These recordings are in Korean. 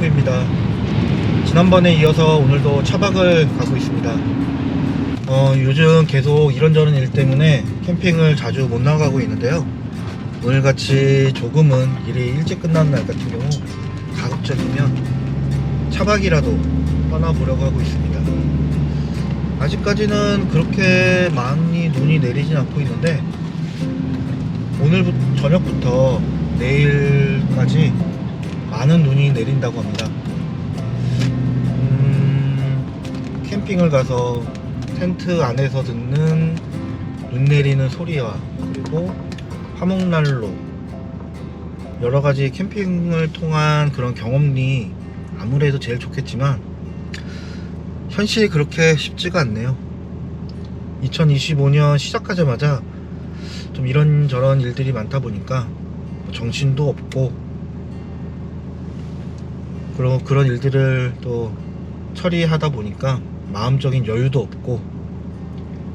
캠핑카로입니다. 지난번에 이어서 오늘도 차박을 가고 있습니다. 요즘 계속 이런저런 일 때문에 캠핑을 자주 못 나가고 있는데요. 오늘같이 조금은 일이 일찍 끝나는 날 같은 경우 가급적이면 차박이라도 떠나보려고 하고 있습니다. 아직까지는 그렇게 많이 눈이 내리진 않고 있는데 오늘 저녁부터 내일까지 많은 눈이 내린다고 합니다. 캠핑을 가서 텐트 안에서 듣는 눈 내리는 소리와 그리고 화목난로 여러가지 캠핑을 통한 그런 경험이 아무래도 제일 좋겠지만 현실이 그렇게 쉽지가 않네요. 2025년 시작하자마자 좀 이런저런 일들이 많다 보니까 정신도 없고 그런 일들을 또 처리하다 보니까 마음적인 여유도 없고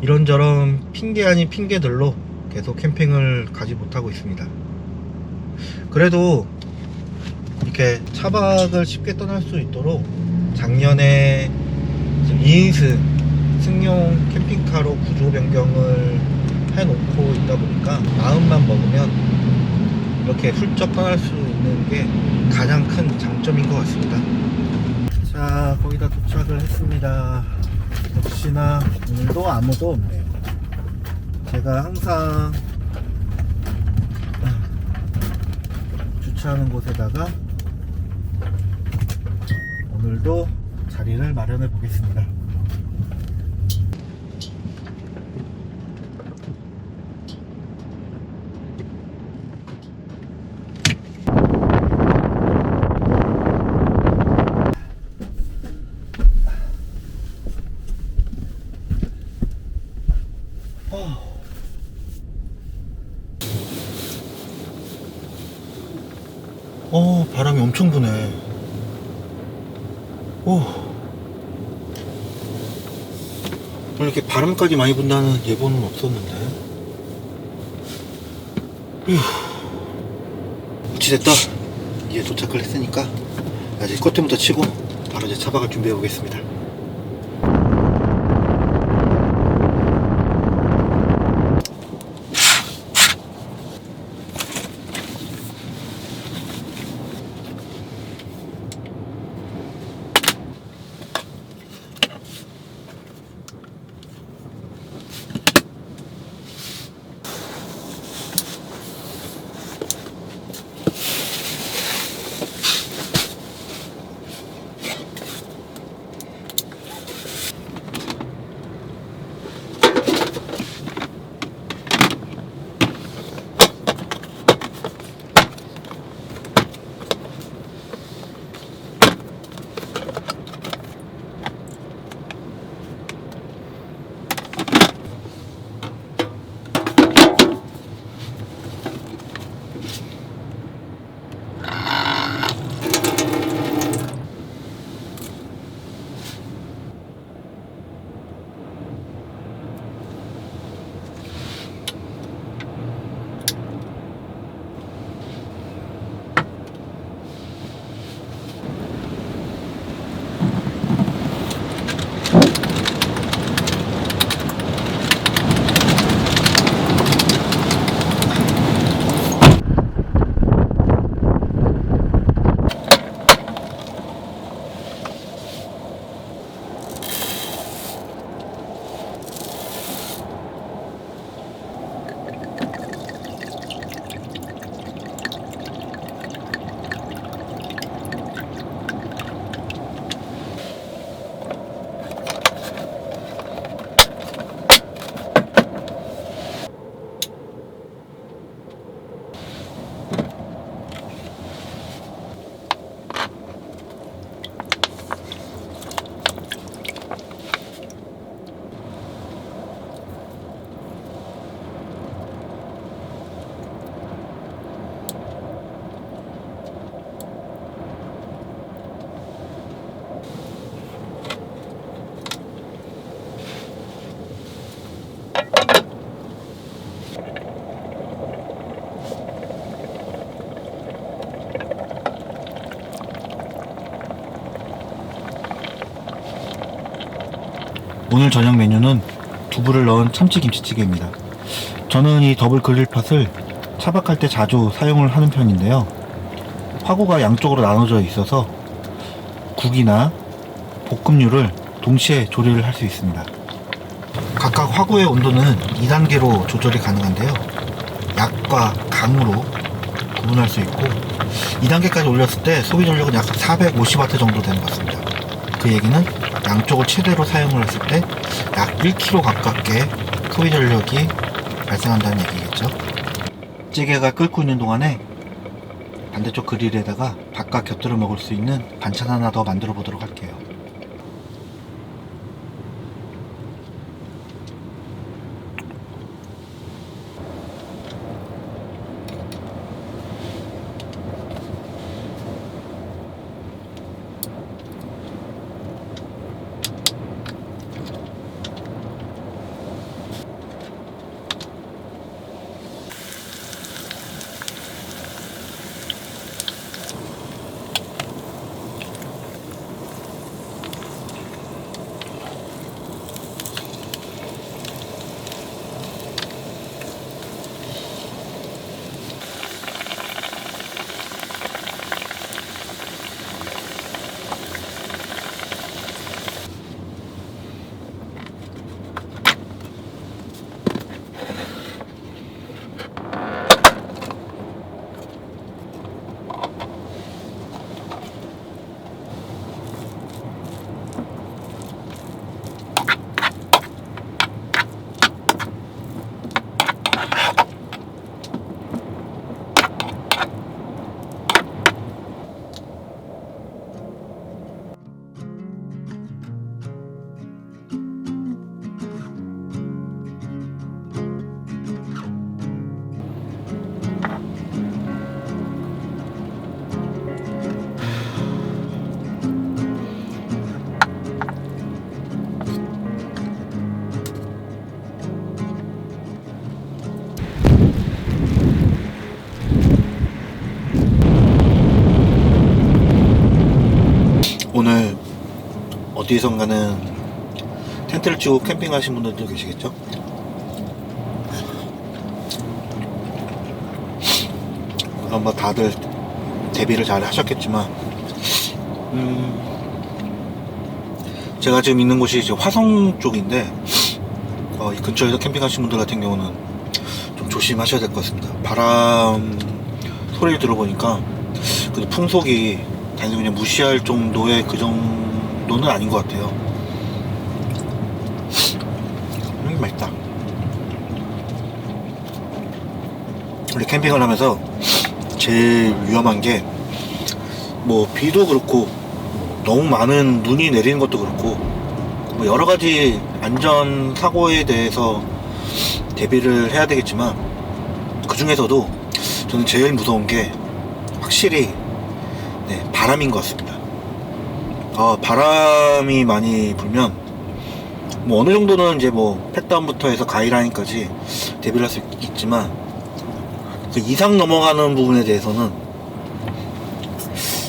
이런저런 핑계 아닌 핑계들로 계속 캠핑을 가지 못하고 있습니다. 그래도 이렇게 차박을 쉽게 떠날 수 있도록 작년에 2인승 승용 캠핑카로 구조 변경을 해놓고 있다 보니까 마음만 먹으면 이렇게 훌쩍 떠날 수 있는 게 가장 큰 장점인 것 같습니다. 자, 거의 다 도착을 했습니다. 역시나 오늘도 아무도 없네요. 제가 항상 주차하는 곳에다가 오늘도 자리를 마련해 보겠습니다. 바람이 엄청 부네. 이렇게 바람까지 많이 분다는 예보는 없었는데. 어찌됐다 이제 도착을 했으니까 이제 커튼부터 치고 바로 이제 차박을 준비해 보겠습니다. 오늘 저녁 메뉴는 두부를 넣은 참치김치찌개입니다. 저는 이 더블 그릴팟을 차박할 때 자주 사용을 하는 편인데요. 화구가 양쪽으로 나눠져 있어서 국이나 볶음류를 동시에 조리를 할 수 있습니다. 각각 화구의 온도는 2단계로 조절이 가능한데요. 약과 강으로 구분할 수 있고 2단계까지 올렸을 때 소비 전력은 약 450W 정도 되는 것 같습니다. 그 얘기는 양쪽을 최대로 사용을 했을 때 약 1kg 가깝게 소비 전력이 발생한다는 얘기겠죠. 찌개가 끓고 있는 동안에 반대쪽 그릴에다가 밥과 곁들여 먹을 수 있는 반찬 하나 더 만들어 보도록 할게요. 오늘 어디선가는 텐트를 치고 캠핑하신 분들도 계시겠죠? 물론 뭐 다들 대비를 잘 하셨겠지만 제가 지금 있는 곳이 이제 화성 쪽인데 이 근처에서 캠핑하신 분들 같은 경우는 좀 조심하셔야 될 것 같습니다. 바람 소리를 들어보니까 그 풍속이 단순히 그냥 무시할 정도의 그 정도는 아닌 것 같아요. 맛있다. 우리 캠핑을 하면서 제일 위험한 게 뭐 비도 그렇고 너무 많은 눈이 내리는 것도 그렇고 뭐 여러 가지 안전 사고에 대해서 대비를 해야 되겠지만 그 중에서도 저는 제일 무서운 게 확실히 바람인 것 같습니다. 바람이 많이 불면 뭐 어느 정도는 이제 뭐 펫다운부터 해서 가이라인까지 대비를 할 수 있지만 그 이상 넘어가는 부분에 대해서는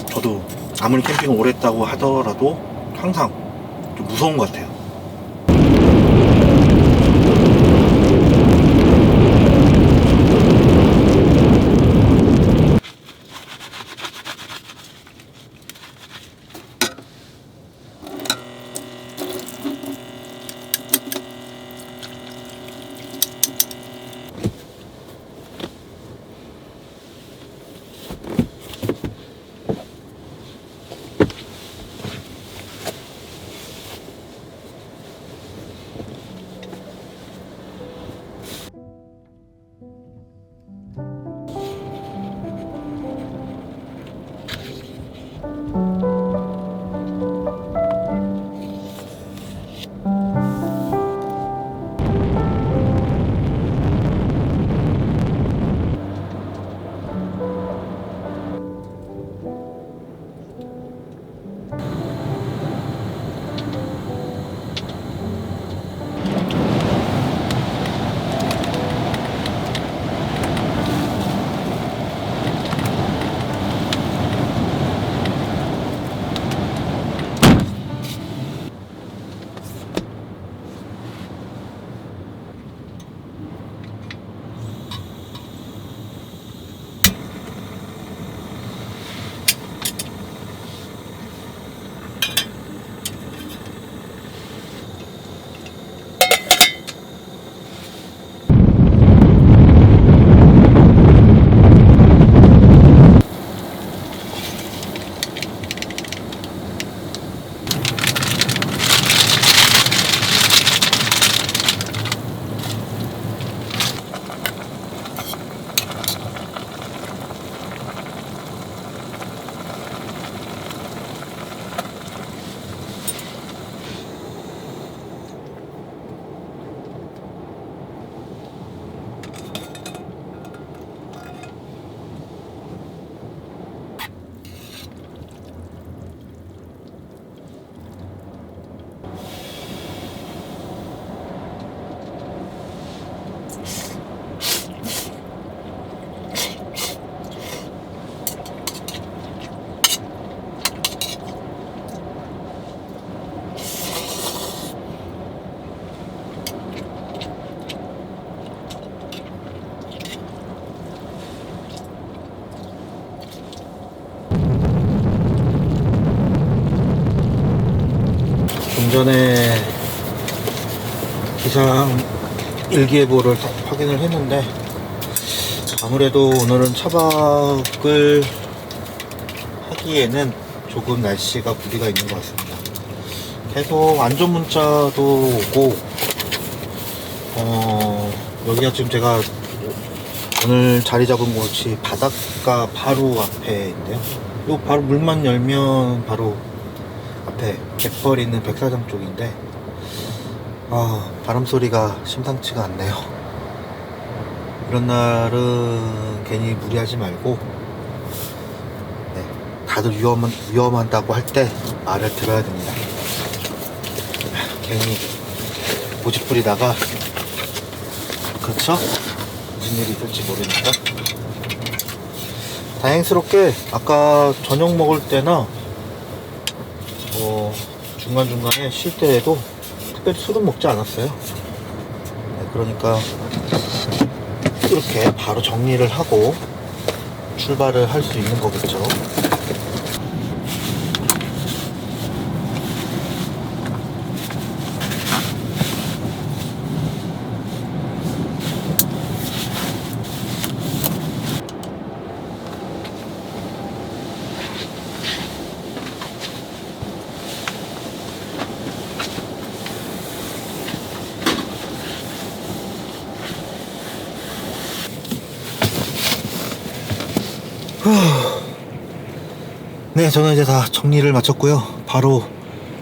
저도 아무리 캠핑을 오래 했다고 하더라도 항상 좀 무서운 것 같아요. 좀 전에 기상 일기예보를 확인을 했는데 아무래도 오늘은 차박을 하기에는 조금 날씨가 무리가 있는 것 같습니다. 계속 안전 문자도 오고 여기가 지금 제가 오늘 자리 잡은 곳이 바닷가 바로 앞에인데요. 요 바로 물만 열면 바로 앞에 갯벌 있는 백사장 쪽인데 바람 소리가 심상치가 않네요. 이런 날은 괜히 무리하지 말고 다들 위험하다고 할 때 말을 들어야 됩니다. 괜히 고집 부리다가 그렇죠? 무슨 일이 있을지 모르니까. 다행스럽게 아까 저녁 먹을 때나 중간중간에 쉴 때에도 특별히 술은 먹지 않았어요. 그러니까 이렇게 바로 정리를 하고 출발을 할 수 있는 거겠죠. 네, 저는 이제 다 정리를 마쳤고요. 바로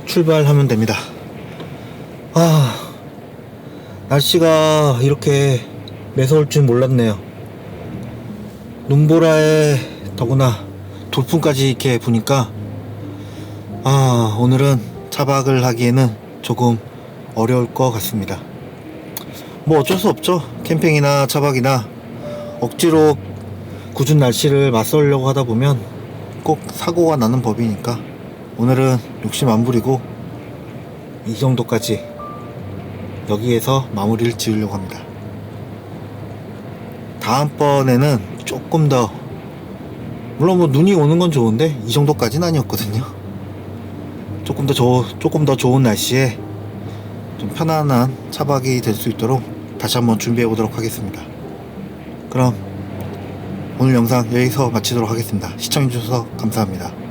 출발하면 됩니다. 날씨가 이렇게 매서울 줄 몰랐네요. 눈보라에 더구나 돌풍까지 이렇게 부니까 오늘은 차박을 하기에는 조금 어려울 것 같습니다. 뭐 어쩔 수 없죠. 캠핑이나 차박이나 억지로 궂은 날씨를 맞서려고 하다 보면 꼭 사고가 나는 법이니까 오늘은 욕심 안 부리고 이 정도까지 여기에서 마무리를 지으려고 합니다. 다음번에는 조금 더, 물론 뭐 눈이 오는 건 좋은데 이 정도까지는 아니었거든요. 조금 더 좋은 날씨에 좀 편안한 차박이 될 수 있도록 다시 한번 준비해 보도록 하겠습니다. 그럼 오늘 영상 여기서 마치도록 하겠습니다. 시청해주셔서 감사합니다.